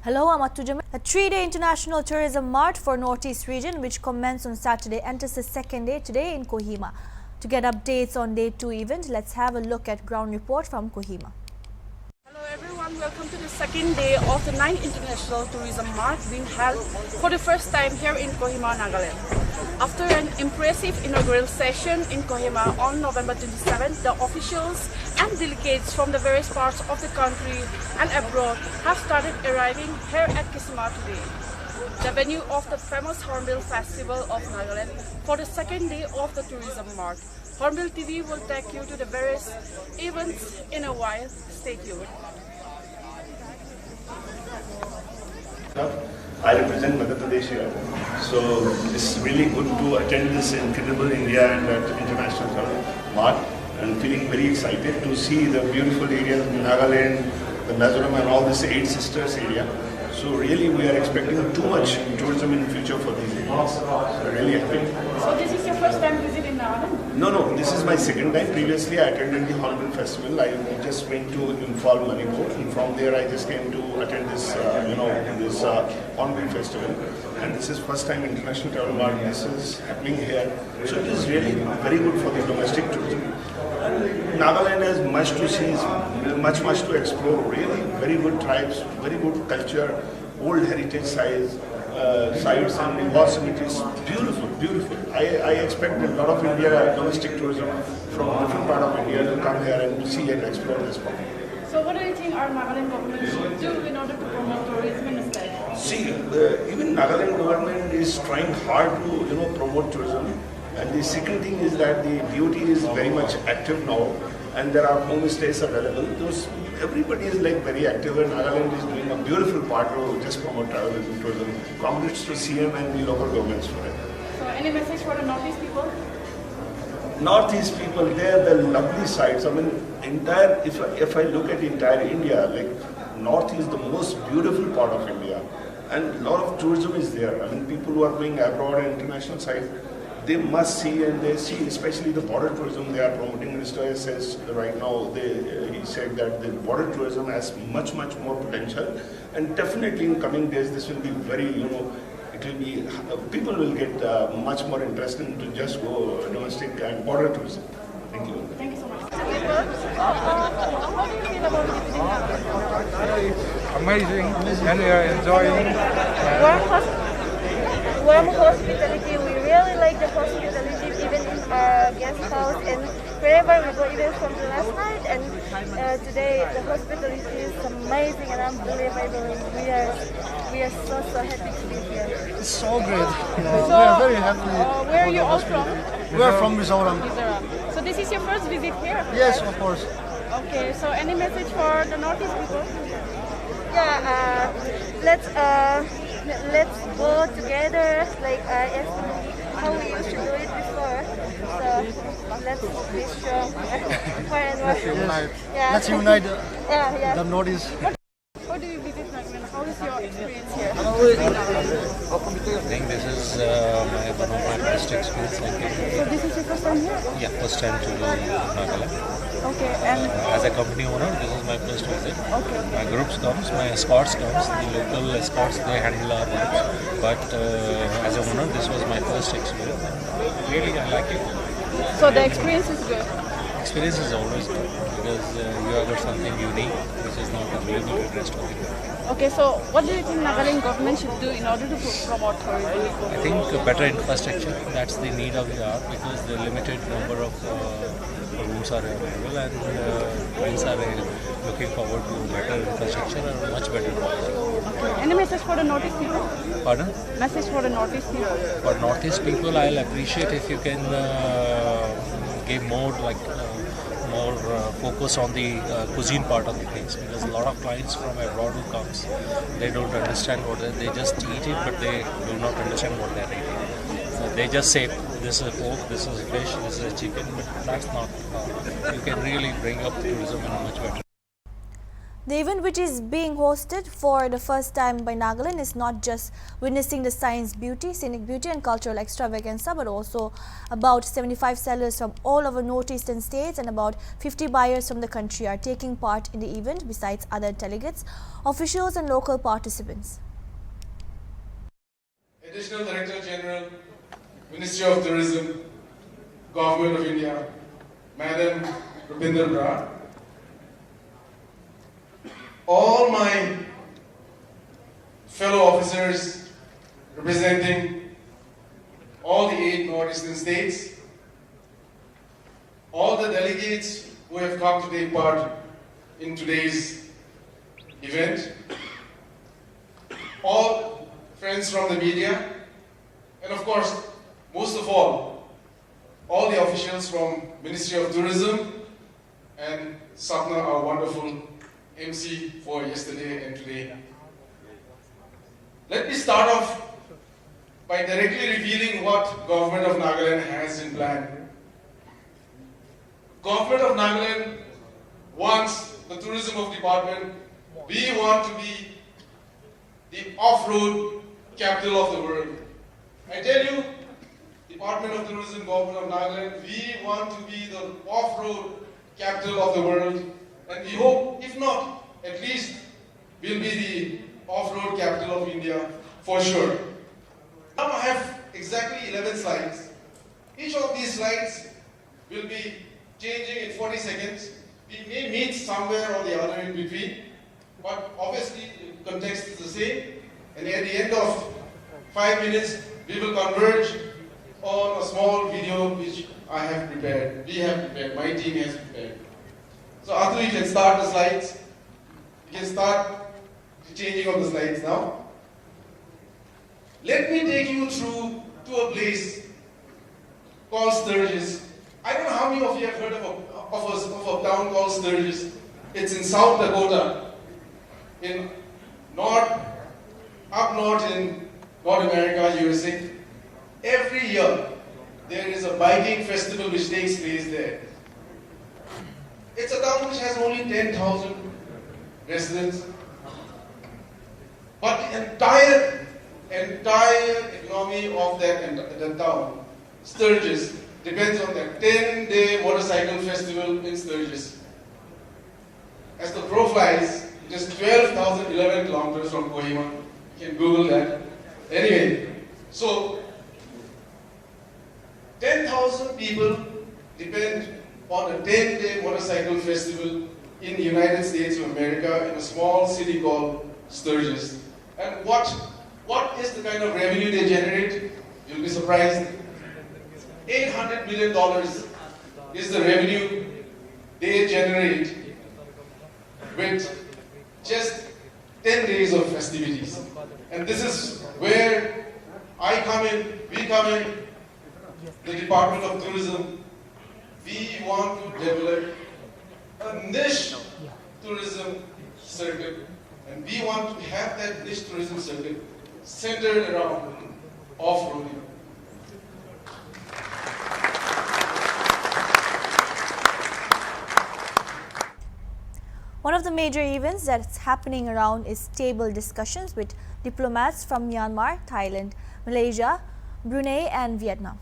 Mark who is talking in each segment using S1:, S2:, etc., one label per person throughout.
S1: Hello, I'm Atujam. A 3-day international tourism mart for Northeast region, which commenced on Saturday, enters the second day today in Kohima. To get updates on day 2 event, let's have a look at ground report from Kohima.
S2: Hello everyone, welcome to the second day of the 9th International Tourism Mart being held for the first time here in Kohima, Nagaland. After an impressive inaugural session in Kohima on November 27th, the officials and delegates from the various parts of the country and abroad have started arriving here at Kohima today, the venue of the famous Hornbill Festival of Nagaland for the second day of the Tourism Mart. Hornbill TV will take you to the various events in a while. Stay tuned.
S3: I represent Madhya Pradesh here, so it's really good to attend this incredible India and International Mart, and feeling very excited to see the beautiful areas in Nagaland, the Mizoram and all this 8 sisters area. So really we are expecting too much tourism in future for these areas. So really happy.
S2: So this is your first time visit in Nagaland?
S3: No, this is my second time. Previously I attended the Hornbill Festival. I just went to Imphal, Manipur, and from there I just came to attend this, this Hornbill Festival. And this is first time International Travel Mart. This is happening here. So it is really very good for the domestic tourism. Nagaland has much to see, much to explore. Really very good tribes, very good culture, old heritage sites and war cemeteries. Beautiful. I expect a lot of India domestic tourism from different part of India to come here and see and explore this part.
S2: So what do you think our Nagaland government should do in order to promote tourism instead?
S3: See, even Nagaland government is trying hard to promote tourism. And the second thing is that the DOT is very much active now, and there are homestays available. Everybody is like very active, and Nagaland is doing a beautiful part to just promote travel and tourism. Congrats to CM and the local governments for it.
S2: So any message for the Northeast people?
S3: Northeast people, they are the lovely sites. I mean, if I look at entire India, like North is the most beautiful part of India, and a lot of tourism is there. I mean, people who are going abroad and international sites, they must see, and they see, especially the border tourism they are promoting. Minister says right now, he said that the border tourism has much more potential, and definitely in coming days this will be very, it will be, people will get much more interested in to just go domestic and border tourism. Thank you.
S2: Thank you so much. How do you feel about visiting Nagaland?
S4: Amazing, and we are enjoying.
S5: Warm hospitality. We really like the hospitality, even in our guest house and wherever we go, even from the last night and today. The hospitality is amazing and unbelievable. We are so happy to be here.
S6: It's so great. We
S2: So,
S6: are very happy.
S2: Where are you all from?
S6: We are from Mizoram.
S2: Mizoram. So this is your first visit here?
S6: Yes, of course.
S2: Okay, so any message for the Northeast people?
S5: Yeah, let's go together like how we used to do it before. So let's be strong more and more.
S6: Let's unite.
S5: Yeah.
S6: Let's unite
S5: Yeah.
S6: the Northeast.
S2: How do you visit Nagaland? How is your experience here?
S7: I think this is one of my best experiences.
S2: So this is your first time here?
S7: Yeah, first time to Nagaland.
S2: Okay, and
S7: As a company owner, this is my first visit.
S2: okay.
S7: My groups comes, my escorts comes, the local escorts, they handle our groups. But as a owner, this was my first experience. Really, I like it.
S2: So the experience is good.
S7: Experience is always good because you have got something unique which is not available to the rest of the world.
S2: Okay, so what do you think Nagaland government should do in order to promote tourism?
S7: I think better infrastructure, that's the need of the hour because the limited number of rooms are available and clients are looking forward to better infrastructure and much better quality.
S2: Okay. Any message for the Northeast people?
S7: Pardon?
S2: Message for the Northeast people?
S7: For Northeast people, I'll appreciate if you can give more focus on the cuisine part of the things because a lot of clients from abroad who comes, they don't understand they just eat it, but they do not understand what they're eating. So they just say this is pork, this is fish, this is chicken, but that's not. You can really bring up tourism in a much better.
S1: The event, which is being hosted for the first time by Nagaland, is not just witnessing the science beauty, scenic beauty and cultural extravaganza, but also about 75 sellers from all over northeastern states and about 50 buyers from the country are taking part in the event, besides other delegates, officials and local participants.
S8: Additional Director General, Ministry of Tourism, Government of India, Madam Rupinder Bra, all my fellow officers representing all the 8 northeastern states, all the delegates who have come to take part in today's event, all friends from the media, and of course, most of all the officials from Ministry of Tourism and Sapna, our wonderful MC for yesterday and today. Let me start off by directly revealing what Government of Nagaland has in plan. Government of Nagaland wants the tourism of department. We want to be the off-road capital of the world. I tell you, Department of Tourism, Government of Nagaland, we want to be the off-road capital of the world. And we hope, if not, at least we'll be the off-road capital of India for sure. Now I have exactly 11 slides. Each of these slides will be changing in 40 seconds. We may meet somewhere or the other in between, but obviously the context is the same. And at the end of 5 minutes, we will converge on a small video which I have prepared. We have prepared. My team has prepared. So Atu, you can start the slides. You can start the changing of the slides now. Let me take you through to a place called Sturgis. I don't know how many of you have heard of a town called Sturgis. It's in South Dakota, up north in North America, USA. Every year there is a biking festival which takes place there. It's a town which has only 10,000 residents, but the entire economy of that town, Sturgis, depends on that 10-day motorcycle festival in Sturgis. As the crow flies, it is 12,011 kilometers from Kohima. You can Google that. Anyway, so 10,000 people depend on a 10-day motorcycle festival in the United States of America in a small city called Sturgis. And what is the kind of revenue they generate? You'll be surprised. $800 million is the revenue they generate with just 10 days of festivities. And this is where I come in, we come in, the Department of Tourism. We want to develop a niche tourism circuit, and we want to have that niche tourism circuit centered around off-roading.
S1: One of the major events that's happening around is table discussions with diplomats from Myanmar, Thailand, Malaysia, Brunei and Vietnam.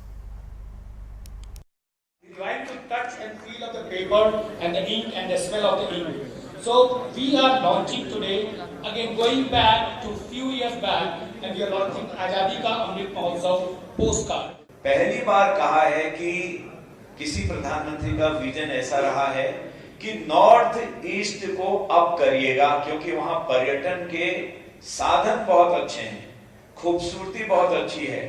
S9: We like to touch and feel of the paper and the ink and the smell of the ink. So we are launching today, again going back to few years back, and we are launching Azadi Ka Amrit Mahotsav postcard.
S10: पहली बार कहा है कि किसी प्रधानमंत्री का vision ऐसा रहा है कि नॉर्थ ईस्ट को अप करिएगा, क्योंकि वहां पर्यटन के साधन बहुत अच्छे हैं, खूबसूरती बहुत अच्छी है,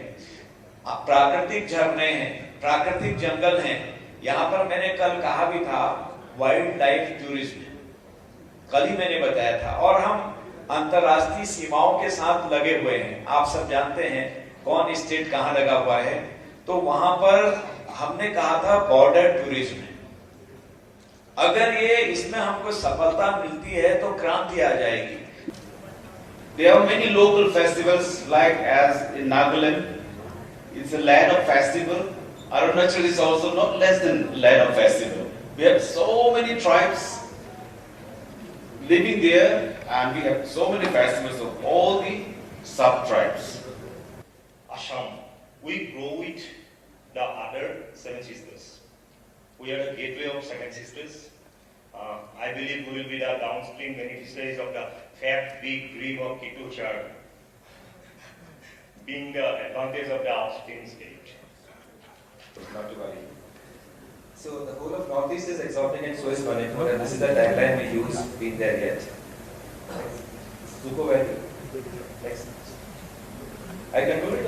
S10: प्राकृतिक झरने हैं, प्राकृतिक जंगल हैं। यहाँ पर मैंने कल कहा भी था वाइल्ड लाइफ टूरिज्म, कल ही मैंने बताया था। और हम अंतरराष्ट्रीय सीमाओं के साथ लगे हुए हैं। आप सब जानते हैं कौन स्टेट कहाँ लगा हुआ है, तो वहां पर हमने कहा था बॉर्डर टूरिज्म। अगर ये इसमें हमको सफलता मिलती है तो क्रांति आ जाएगी।
S11: There are many local festivals, like as in Nagaland, it's a land of festival. Arunachal is also not less than land of festival. We have so many tribes. living there, and we have so many festivals of all the sub-tribes.
S12: Assam, we grow with the other seven sisters. We are the gateway of seven sisters. I believe we will be the downstream beneficiaries of the fat big dream of Kituchar, being the advantage of the upstream state.
S13: Not to worry. So the whole of Northeast is exotic and so is Manipur, and this is the tagline we use, been there yet. Super well. Next. I can do it.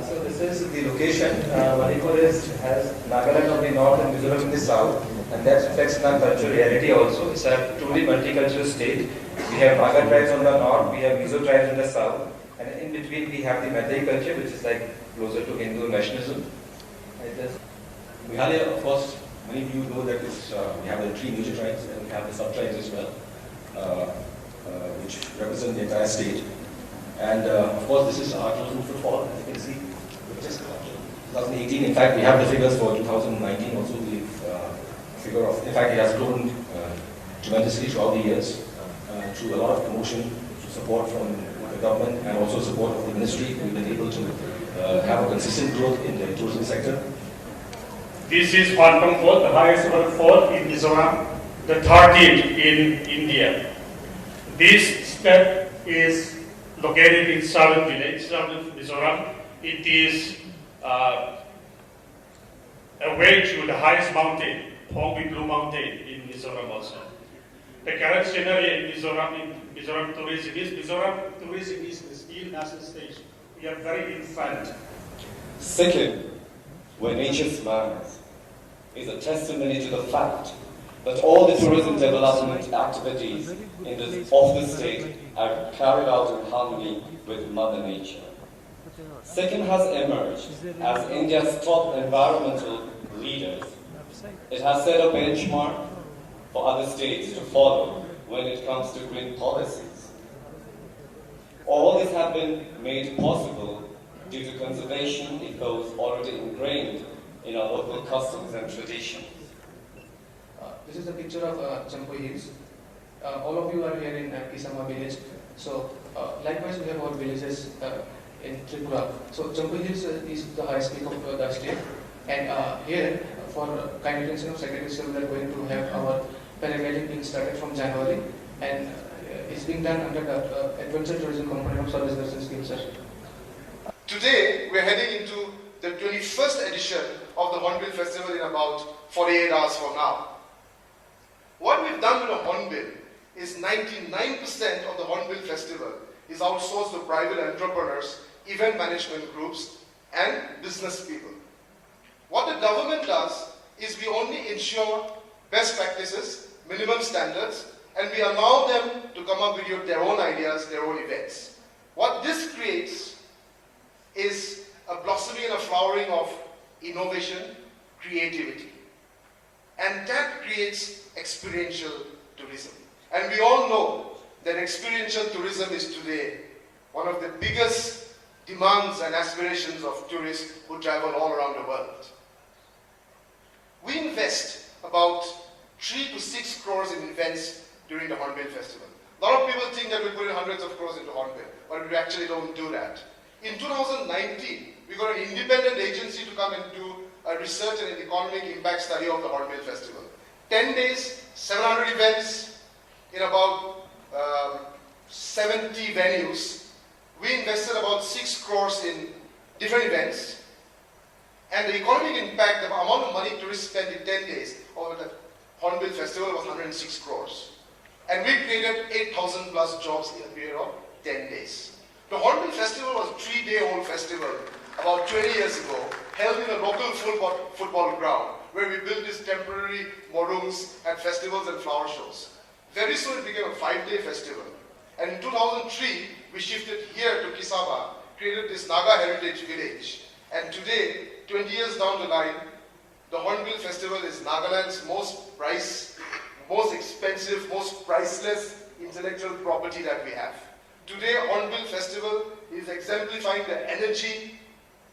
S13: So this is the location. Manipur has Nagaland on the north and Mizoram in the south, and that reflects in our cultural reality also. It's a truly multicultural state. We have Naga tribes on the north, we have Mizo tribes in the south, and in between we have the Meitei culture, which is like closer to Hindu nationalism.
S14: Meghalaya, of course, many of you know that we have the three major tribes and we have the sub-tribes as well, which represent the entire state. And of course, this is our total footfall, as you can see. 2018, in fact, we have the figures for 2019 also. The figure of, in fact, it has grown tremendously throughout the years through a lot of promotion, support from the government, and also support of the ministry. We've been able to have a consistent growth in the tourism sector.
S15: This is Phantom Fort, the highest ever fort in Mizoram, the 13th in India. This step is located in southern village, southern Mizoram. It is away to the highest mountain, Pongwi Blue Mountain in Mizoram also. The current scenario in Mizoram tourism is the still national stage. We are very infant.
S16: Second, where nature smiles, is a testimony to the fact that all the tourism development activities of the state are carried out in harmony with Mother Nature. Second has emerged as India's top environmental leaders. It has set a benchmark for other states to follow when it comes to green policies. All this has been made possible due to conservation ethos already ingrained in our local customs and traditions.
S17: This is a picture of Champu Hills. All of you are here in Kisama village. So likewise we have all villages in Tripura. So Champu Hills is the highest peak of the state. And here, for kind attention of Secretary Sir, we are going to have our paragliding being started from January. And it's being done under the Adventure Tourism Component of Service Durations Scheme, sir.
S8: Today, we're heading into the 21st edition of the Hornbill Festival in about 48 hours from now. What we've done with the Hornbill is 99% of the Hornbill Festival is outsourced to private entrepreneurs, event management groups, and business people. What the government does is we only ensure best practices, minimum standards, and we allow them to come up with their own ideas, their own events. What this creates is a blossoming and a flowering of innovation, creativity. And that creates experiential tourism. And we all know that experiential tourism is today one of the biggest demands and aspirations of tourists who travel all around the world. We invest about 3 to 6 crores in events during the Hornbill Festival. A lot of people think that we put in hundreds of crores into Hornbill, but we actually don't do that. In 2019, we got an independent agency to come and do a research and an economic impact study of the Hornbill Festival. 10 days, 700 events in about 70 venues. We invested about 6 crores in different events. And the economic impact, the amount of money tourists spent in 10 days over the Hornbill Festival was 106 crores. And we created 8,000 plus jobs in a period of 10 days. The Hornbill Festival was a 3-day-old festival about 20 years ago, held in a local football ground, where we built these temporary morungs at festivals and flower shows. Very soon it became a 5-day festival. And in 2003, we shifted here to Kisama, created this Naga Heritage Village. And today, 20 years down the line, the Hornbill Festival is Nagaland's most expensive, most priceless intellectual property that we have. Today, Hornbill Festival is exemplifying the energy,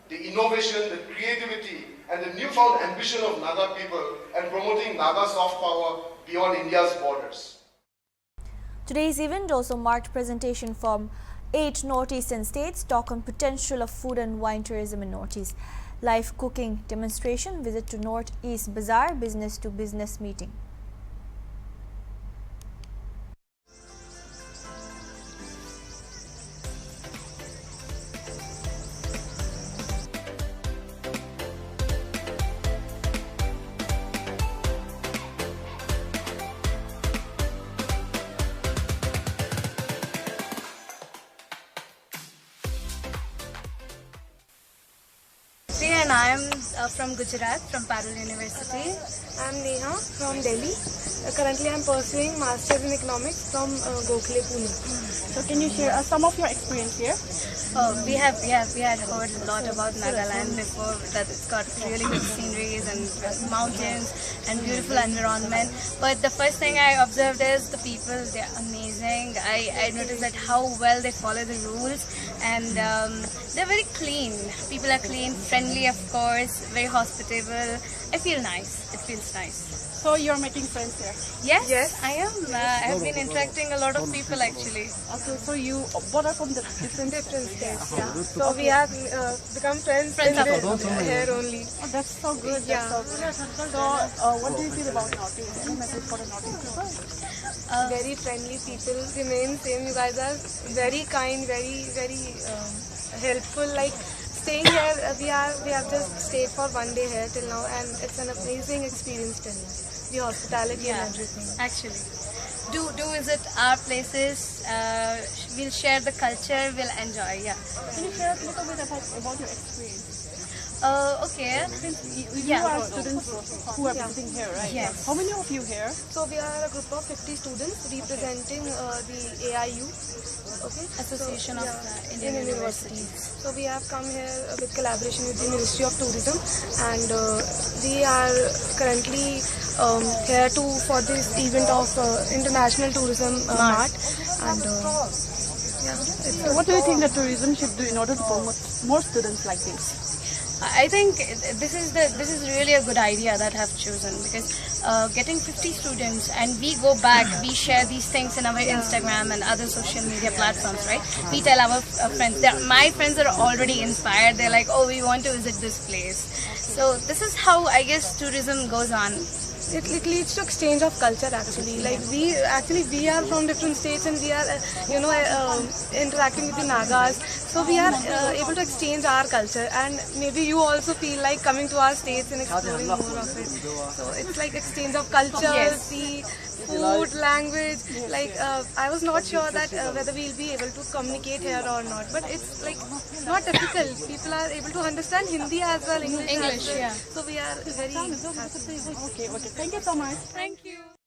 S8: the innovation, the creativity, and the newfound ambition of Naga people and promoting Naga soft power beyond India's borders.
S1: Today's event also marked presentation from 8 northeastern states, talk on potential of food and wine tourism in Northeast, live cooking demonstration, visit to Northeast Bazaar, business to business meeting.
S18: And I am from Gujarat, from Parul University.
S5: I am Neha from Delhi. Currently I am pursuing Masters in Economics from Gokhale, Pune.
S2: So can you share some of your experience here?
S18: We had heard a lot about Nagaland before, that it's got really good sceneries and mountains and beautiful environment. But the first thing I observed is the people. They're amazing. I noticed that how well they follow the rules, and they're very clean. People are clean, friendly, of course, very hospitable. I feel nice. It feels nice.
S2: So you're making friends here?
S18: Yes, I am. I have been interacting a lot of people actually.
S2: Okay, so you both are from the different
S5: states. Yeah. So we have become friends here only.
S2: Oh, that's so good.
S5: Yeah.
S2: That's so good. So what do you feel about Northeast? Any message for the Northeast people?
S5: Very friendly people. Remain same. You guys are very kind, very helpful. Like staying here, we have just stayed for 1 day here till now, and it's an amazing experience till now. The hospitality and everything.
S18: Actually, do visit our places. We'll share the culture. We'll enjoy. Yeah.
S2: Can you share a little bit about your experience?
S18: Okay.
S2: You are students who are visiting here, right?
S18: Yes.
S2: How many of you here?
S5: So we are a group of 50 students representing the AIU,
S18: Association of Indian Universities.
S5: So we have come here with collaboration with the Ministry of Tourism, and we are currently here for this event of International Tourism Mart. And
S2: So what do you think that tourism should do in order to promote more students like this?
S18: I think this is really a good idea that I have chosen, because getting 50 students and we go back, we share these things in our Instagram and other social media platforms, right? We tell our friends. My friends are already inspired. They're like, oh, we want to visit this place. So this is how I guess tourism goes on.
S5: It leads to exchange of culture actually. Like we are from different states, and we are interacting with the Nagas. So we are able to exchange our culture, and maybe you also feel like coming to our states and exploring more of it. So it's like exchange of culture, the food, language. Like I was not sure that whether we'll be able to communicate here or not, but it's like not difficult. People are able to understand Hindi as well, English as well.
S18: Yeah.
S5: So we are very happy.
S2: Okay. Thank you so much.
S18: Thank you.